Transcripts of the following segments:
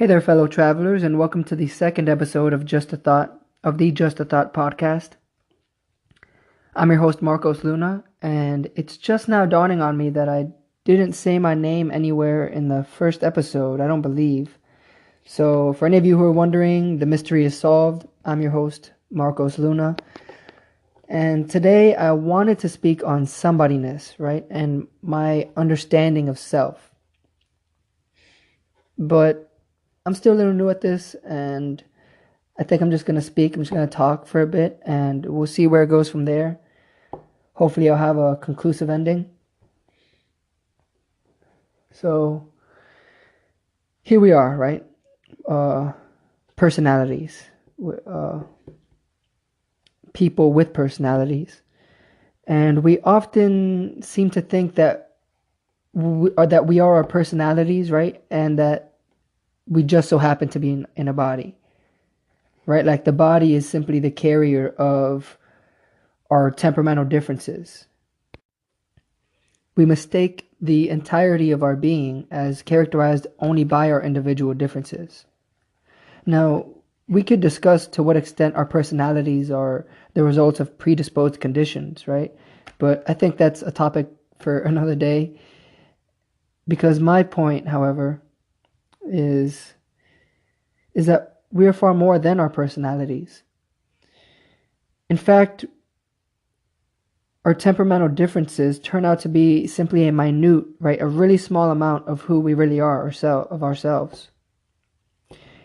Hey there, fellow travelers, and welcome to the second episode of Just a Thought podcast. I'm your host, Marcos Luna, and it's just now dawning on me that I didn't say my name anywhere in the first episode, I don't believe. So, for any of you who are wondering, the mystery is solved. I'm your host, Marcos Luna, and today I wanted to speak on somebodyness, right, and my understanding of self. But I'm still a little new at this, and I think I'm just going to speak. I'm just going to talk for a bit, and we'll see where it goes from there. Hopefully, I'll have a conclusive ending. So, here we are, right? Personalities. People with personalities. And we often seem to think that we are our personalities, right? And that we just so happen to be in a body, right? Like the body is simply the carrier of our temperamental differences. We mistake the entirety of our being as characterized only by our individual differences. Now, we could discuss to what extent our personalities are the results of predisposed conditions, right? But I think that's a topic for another day. Because my point, however, is that we are far more than our personalities. In fact, our temperamental differences turn out to be simply a minute, right, a really small amount of who we really are of ourselves.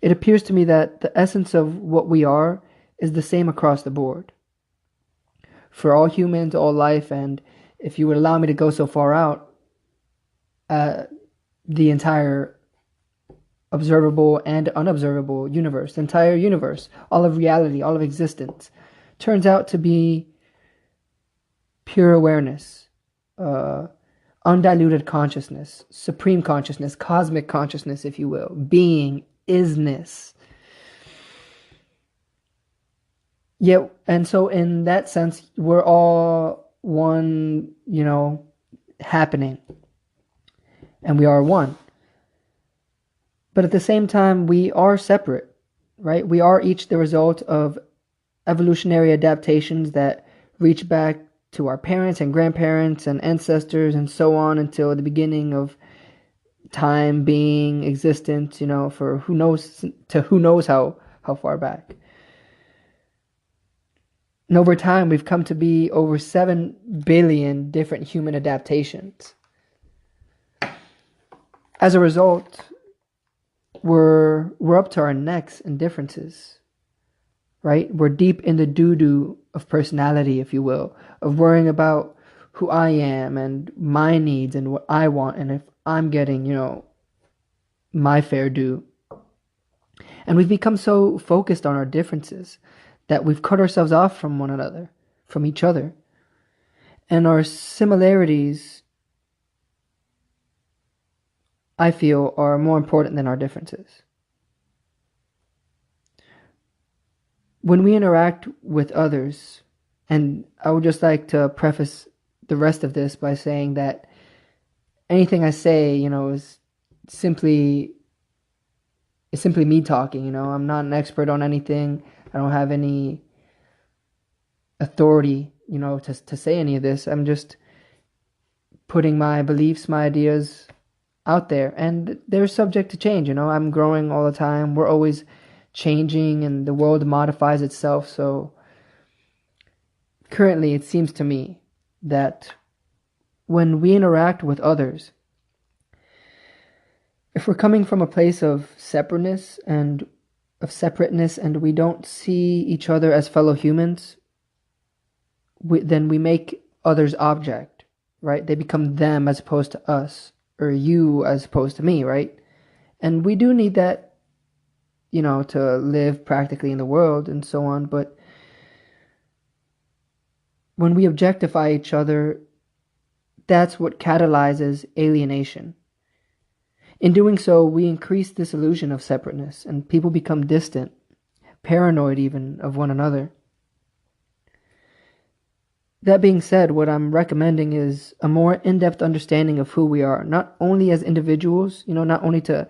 It appears to me that the essence of what we are is the same across the board. For all humans, all life, and if you would allow me to go so far out, the entire observable and unobservable universe, the entire universe, all of reality, all of existence, turns out to be pure awareness, undiluted consciousness, supreme consciousness, cosmic consciousness, if you will, being, isness. Yeah, and so in that sense, we're all one, happening, and we are one. But at the same time, we are separate, right? We are each the result of evolutionary adaptations that reach back to our parents and grandparents and ancestors and so on until the beginning of time, being, existence, for who knows how far back. And over time, we've come to be over 7 billion different human adaptations. As a result, we're up to our necks in differences, right? We're deep in the doo-doo of personality, if you will, of worrying about who I am and my needs and what I want and if I'm getting, my fair due. And we've become so focused on our differences that we've cut ourselves off from one another, from each other. And our similarities, I feel, are more important than our differences. When we interact with others, and I would just like to preface the rest of this by saying that anything I say, is simply me talking. I'm not an expert on anything. I don't have any authority, to say any of this. I'm just putting my beliefs, my ideas out there, and they're subject to change. I'm growing all the time. We're always changing, and the world modifies itself. So currently, it seems to me that when we interact with others, if we're coming from a place of separateness and we don't see each other as fellow humans, then we make others object, right? They become them as opposed to us, or you as opposed to me, right? And we do need that, to live practically in the world and so on. But when we objectify each other, that's what catalyzes alienation. In doing so, we increase this illusion of separateness, and people become distant, paranoid even of one another. That being said, what I'm recommending is a more in-depth understanding of who we are, not only as individuals, not only to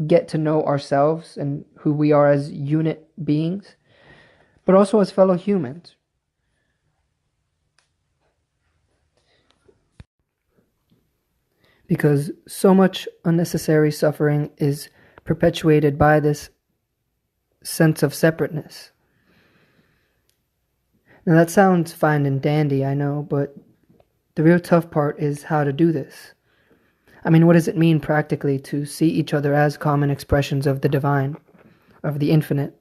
get to know ourselves and who we are as unit beings, but also as fellow humans. Because so much unnecessary suffering is perpetuated by this sense of separateness. Now that sounds fine and dandy, I know, but the real tough part is how to do this. I mean, what does it mean practically to see each other as common expressions of the divine, of the infinite?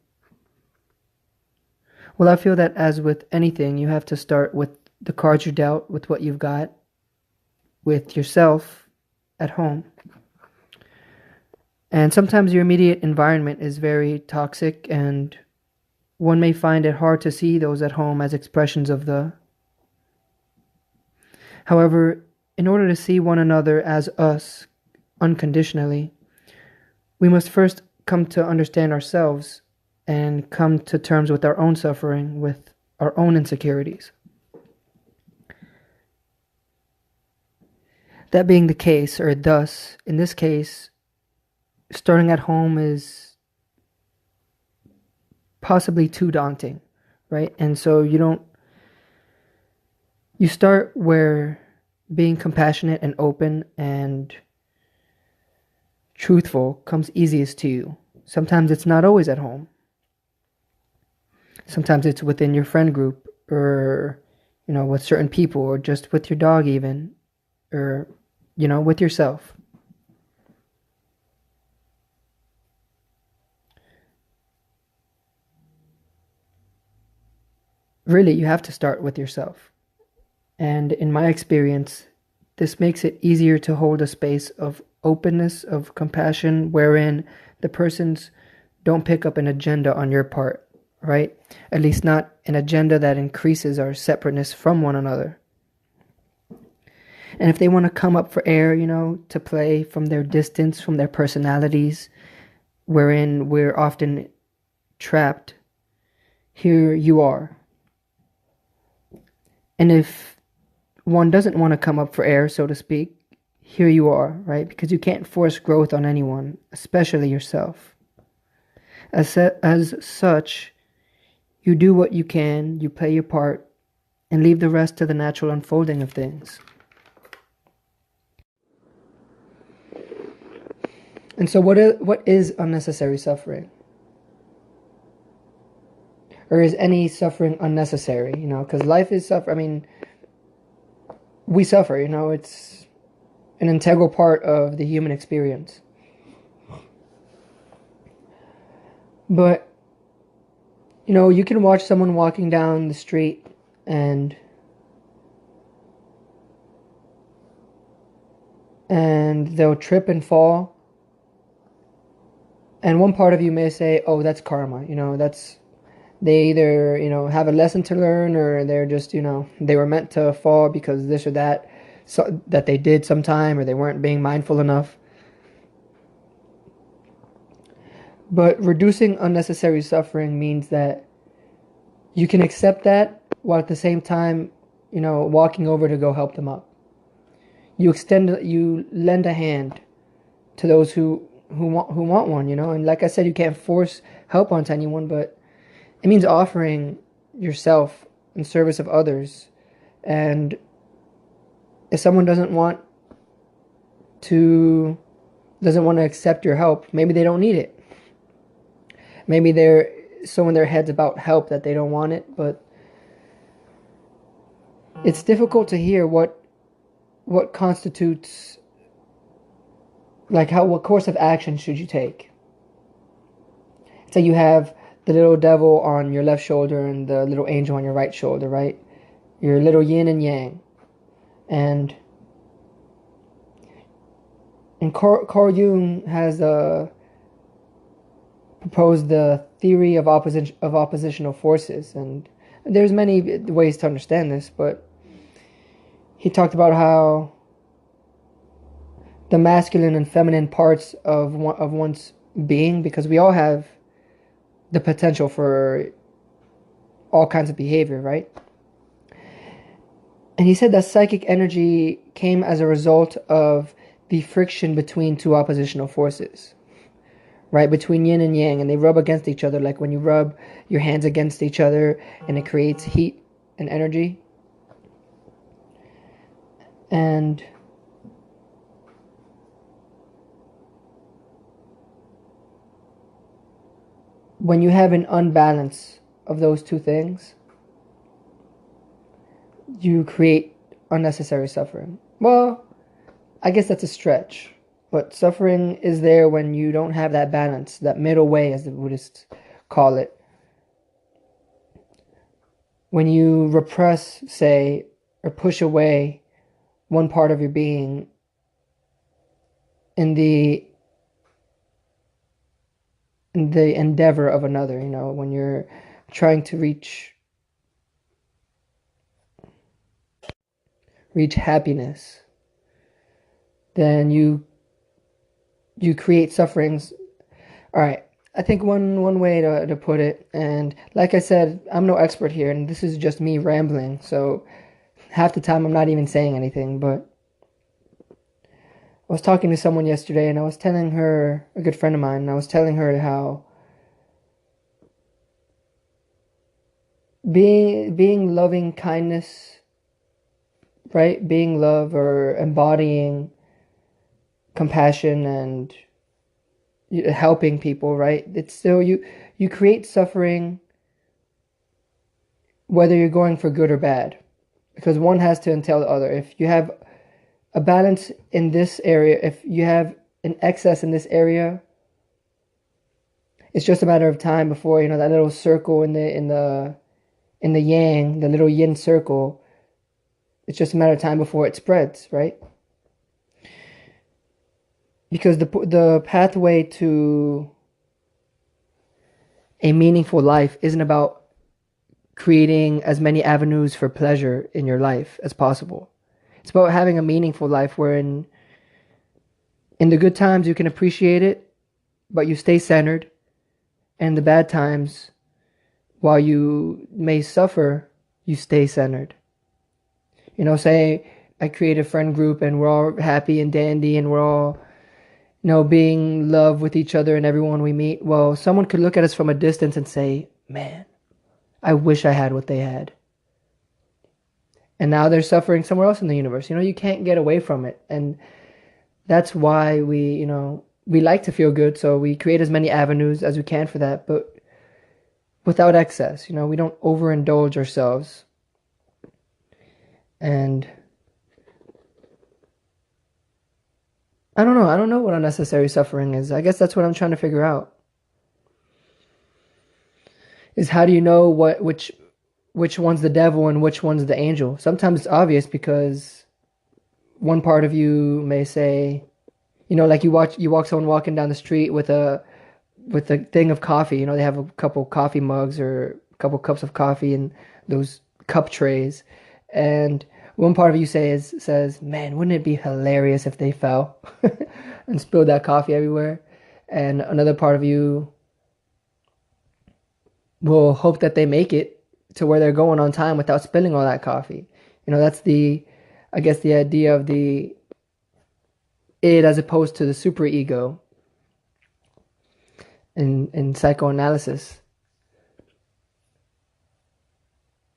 Well, I feel that as with anything, you have to start with the cards you dealt, with what you've got, with yourself at home. And sometimes your immediate environment is very toxic, and one may find it hard to see those at home as expressions of the. However, in order to see one another as us unconditionally, we must first come to understand ourselves and come to terms with our own suffering, with our own insecurities. That being the case, or thus, in this case, starting at home is possibly too daunting, right? And so you start where being compassionate and open and truthful comes easiest to you. Sometimes it's not always at home. Sometimes it's within your friend group, or, with certain people, or just with your dog even, or, with yourself. Really, you have to start with yourself. And in my experience, this makes it easier to hold a space of openness, of compassion, wherein the persons don't pick up an agenda on your part, right? At least not an agenda that increases our separateness from one another. And if they want to come up for air, to play from their distance, from their personalities, wherein we're often trapped, here you are. And if one doesn't want to come up for air, so to speak, here you are, right? Because you can't force growth on anyone, especially yourself. As such, you do what you can, you play your part, and leave the rest to the natural unfolding of things. And so what is unnecessary suffering? Or is any suffering unnecessary? Because life is suffering. We suffer, it's an integral part of the human experience. But, you can watch someone walking down the street and they'll trip and fall. And one part of you may say, oh, that's karma, they either, have a lesson to learn, or they're just, they were meant to fall because this or that, so that they did sometime, or they weren't being mindful enough. But reducing unnecessary suffering means that you can accept that while at the same time, walking over to go help them up. You lend a hand to those who want one, and like I said, you can't force help onto anyone, but it means offering yourself in service of others. And if someone doesn't want to accept your help, maybe they don't need it. Maybe they're so in their heads about help that they don't want it, but it's difficult to hear what constitutes, what course of action should you take. So you have the little devil on your left shoulder and the little angel on your right shoulder, right? Your little yin and yang. And Carl Jung has proposed the theory of oppositional forces, and there's many ways to understand this, but he talked about how the masculine and feminine parts of one's being, because we all have the potential for all kinds of behavior, right? And he said that psychic energy came as a result of the friction between two oppositional forces. right? Between yin and yang, and they rub against each other, like when you rub your hands against each other and it creates heat and energy. And when you have an unbalance of those two things, you create unnecessary suffering. Well, I guess that's a stretch, but suffering is there when you don't have that balance, that middle way, as the Buddhists call it. When you repress, say, or push away one part of your being in the endeavor of another, when you're trying to reach happiness, then you create sufferings. All right. I think one way to put it, and like I said, I'm no expert here, and this is just me rambling, so half the time I'm not even saying anything, but I was talking to someone yesterday, and I was telling her, a good friend of mine, and I was telling her how being loving kindness, right? Being love, or embodying compassion and helping people, right? It's still you create suffering whether you're going for good or bad, because one has to entail the other. If you have a balance in this area, if you have an excess in this area, it's just a matter of time before that little circle in the yang, the little yin circle. It's just a matter of time before it spreads, right? Because the pathway to a meaningful life isn't about creating as many avenues for pleasure in your life as possible. It's about having a meaningful life wherein in the good times you can appreciate it, but you stay centered. And the bad times, while you may suffer, you stay centered. Say I create a friend group and we're all happy and dandy and we're all being love with each other and everyone we meet. Well, someone could look at us from a distance and say, man, I wish I had what they had. And now they're suffering somewhere else in the universe. You can't get away from it. And that's why we like to feel good. So we create as many avenues as we can for that, but without excess. We don't overindulge ourselves. And I don't know. I don't know what unnecessary suffering is. I guess that's what I'm trying to figure out. Is how do you know which one's the devil and which one's the angel? Sometimes it's obvious because one part of you may say, like you walk someone walking down the street with a thing of coffee. They have a couple coffee mugs or a couple cups of coffee in those cup trays, and one part of you says, man, wouldn't it be hilarious if they fell and spilled that coffee everywhere? And another part of you will hope that they make it to where they're going on time without spilling all that coffee. That's I guess the idea of the id as opposed to the superego in psychoanalysis.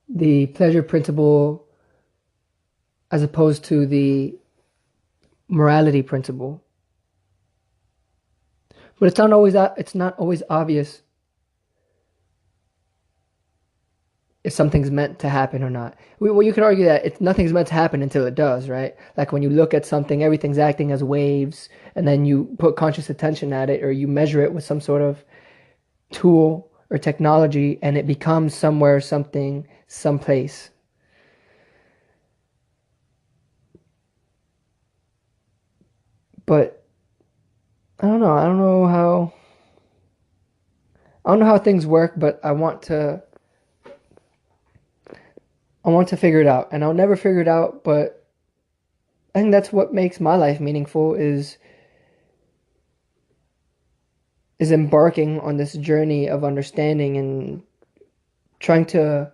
The pleasure principle as opposed to the morality principle. But it's not always obvious if something's meant to happen or not. Well, you could argue that nothing's meant to happen until it does, right? Like when you look at something, everything's acting as waves, and then you put conscious attention at it, or you measure it with some sort of tool or technology, and it becomes somewhere, something, someplace. But I don't know. I don't know how things work, but I want to figure it out, and I'll never figure it out, but I think that's what makes my life meaningful is embarking on this journey of understanding and trying to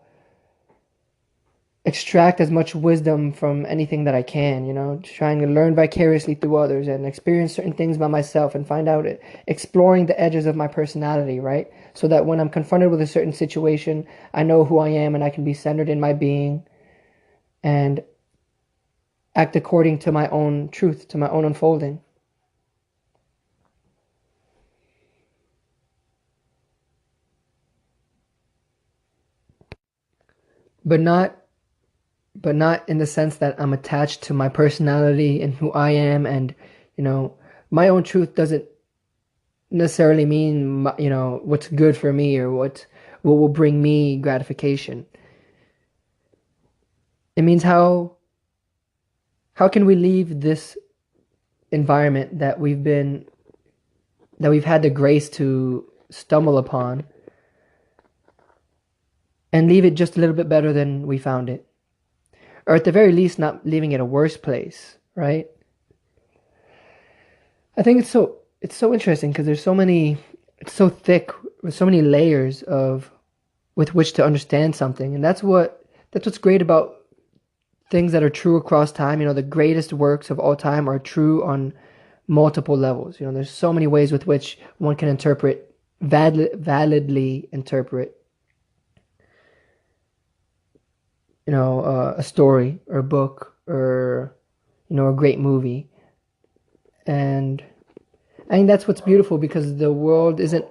extract as much wisdom from anything that I can, trying to learn vicariously through others and experience certain things by myself and find out it, exploring the edges of my personality, right? So that when I'm confronted with a certain situation, I know who I am and I can be centered in my being and act according to my own truth, to my own unfolding. But not in the sense that I'm attached to my personality and who I am, and you know my own truth doesn't necessarily mean what's good for me or what will bring me gratification. It means how can we leave this environment that we've had the grace to stumble upon and leave it just a little bit better than we found it, or at the very least not leaving it a worse place, right? I think it's so interesting because there's so many, it's so thick with so many layers of with which to understand something, and that's what's great about things that are true across time. The greatest works of all time are true on multiple levels. There's so many ways with which one can validly interpret, a story or a book or, a great movie. And I think that's what's beautiful because the world isn't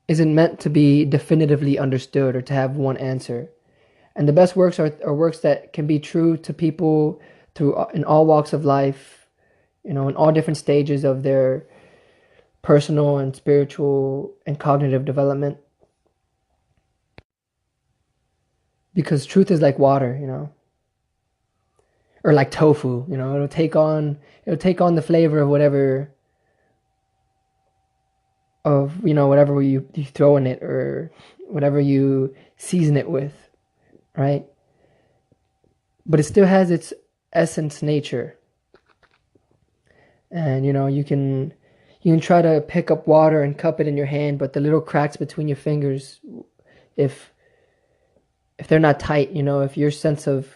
meant to be definitively understood or to have one answer. And the best works are works that can be true to people through in all walks of life, in all different stages of their personal and spiritual and cognitive development. Because truth is like water, or like tofu, it'll take on the flavor of whatever you throw in it or whatever you season it with, right? But it still has its essence nature. And you can try to pick up water and cup it in your hand, but the little cracks between your fingers, if they're not tight, if your sense of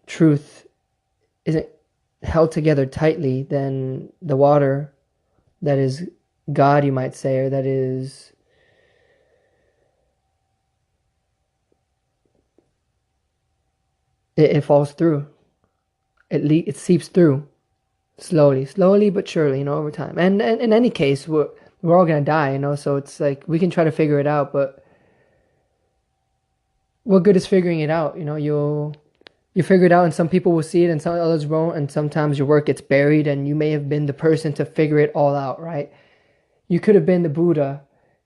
truth isn't held together tightly, then the water that is God, you might say, or that is it falls through. It seeps through slowly but surely, over time. And in any case, we're all gonna die, So it's like we can try to figure it out, but what good is figuring it out? You figure it out, and some people will see it, and some others won't. And sometimes your work gets buried, and you may have been the person to figure it all out, right? You could have been the Buddha,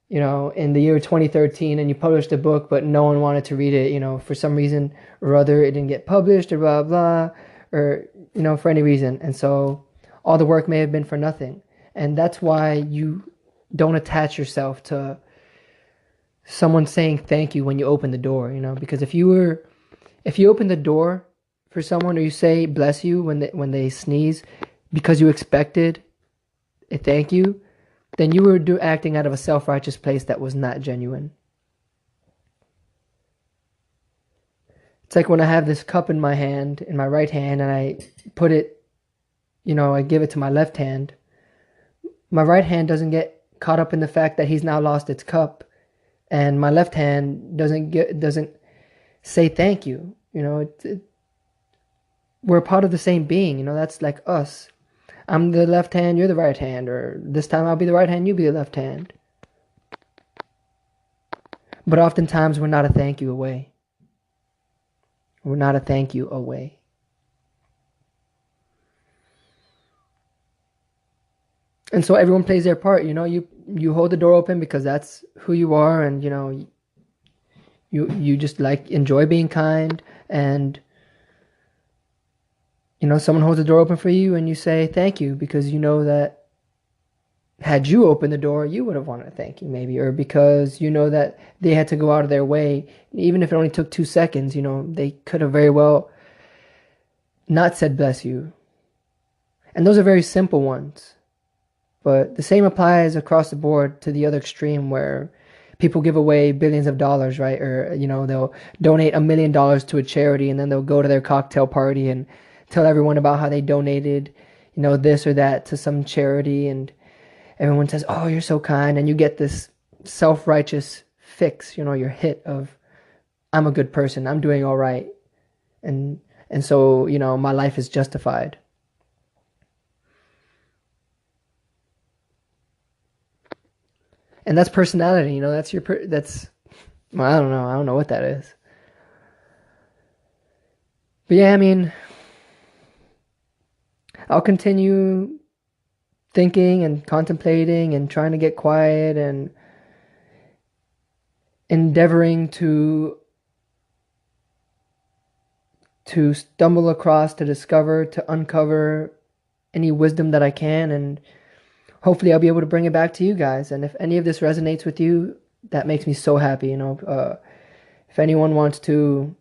in the year 2013, and you published a book, but no one wanted to read it, for some reason or other, it didn't get published, or blah blah, or for any reason, and so all the work may have been for nothing. And that's why you don't attach yourself to someone saying thank you when you open the door, because if you open the door for someone or you say bless you when they sneeze because you expected a thank you, then you were acting out of a self-righteous place that was not genuine. It's like when I have this cup in my hand, in my right hand, and I put it, I give it to my left hand. My right hand doesn't get caught up in the fact that he's now lost its cup, and my left hand doesn't say thank you. We're part of the same being. That's like us. I'm the left hand, you're the right hand, or this time I'll be the right hand, you be the left hand. But oftentimes we're not a thank you away. We're not a thank you away. And so everyone plays their part. You hold the door open because that's who you are, and you just enjoy being kind, and someone holds the door open for you and you say thank you because you know that had you opened the door you would have wanted to thank you, maybe, or because that they had to go out of their way, even if it only took 2 seconds. They could have very well not said bless you. And those are very simple ones, but the same applies across the board to the other extreme, where people give away billions of dollars, right? Or, they'll donate $1 million to a charity, and then they'll go to their cocktail party and tell everyone about how they donated, this or that to some charity. And everyone says, "Oh, you're so kind." And you get this self-righteous fix, your hit of, "I'm a good person. I'm doing all right." And so, my life is justified. And that's personality, that's well, I don't know. I don't know what that is. But yeah, I mean, I'll continue thinking and contemplating and trying to get quiet and endeavoring to stumble across, to discover, to uncover any wisdom that I can, and hopefully I'll be able to bring it back to you guys. And if any of this resonates with you, that makes me so happy. If anyone wants to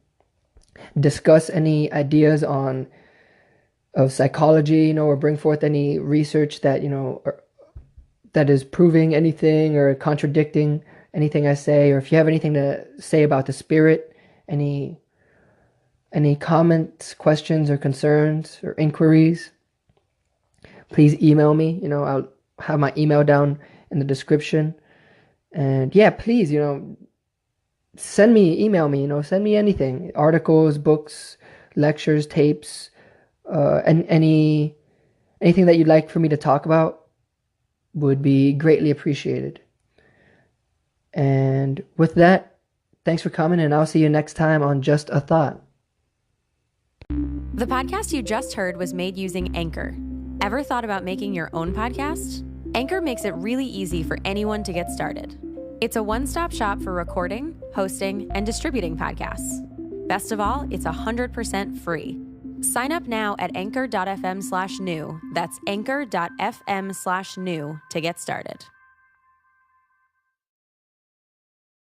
discuss any ideas of psychology, or bring forth any research that that is proving anything or contradicting anything I say, or if you have anything to say about the spirit, any comments, questions, or concerns, or inquiries, please email me. I'll have my email down in the description. And yeah, please, email me, send me anything, articles, books, lectures, tapes, and anything that you'd like for me to talk about would be greatly appreciated. And with that, thanks for coming, and I'll see you next time on Just a Thought. The podcast you just heard was made using Anchor. Ever thought about making your own podcast? Anchor makes it really easy for anyone to get started. It's a one-stop shop for recording, hosting, and distributing podcasts. Best of all, it's 100% free. Sign up now at anchor.fm/new. That's anchor.fm/new to get started.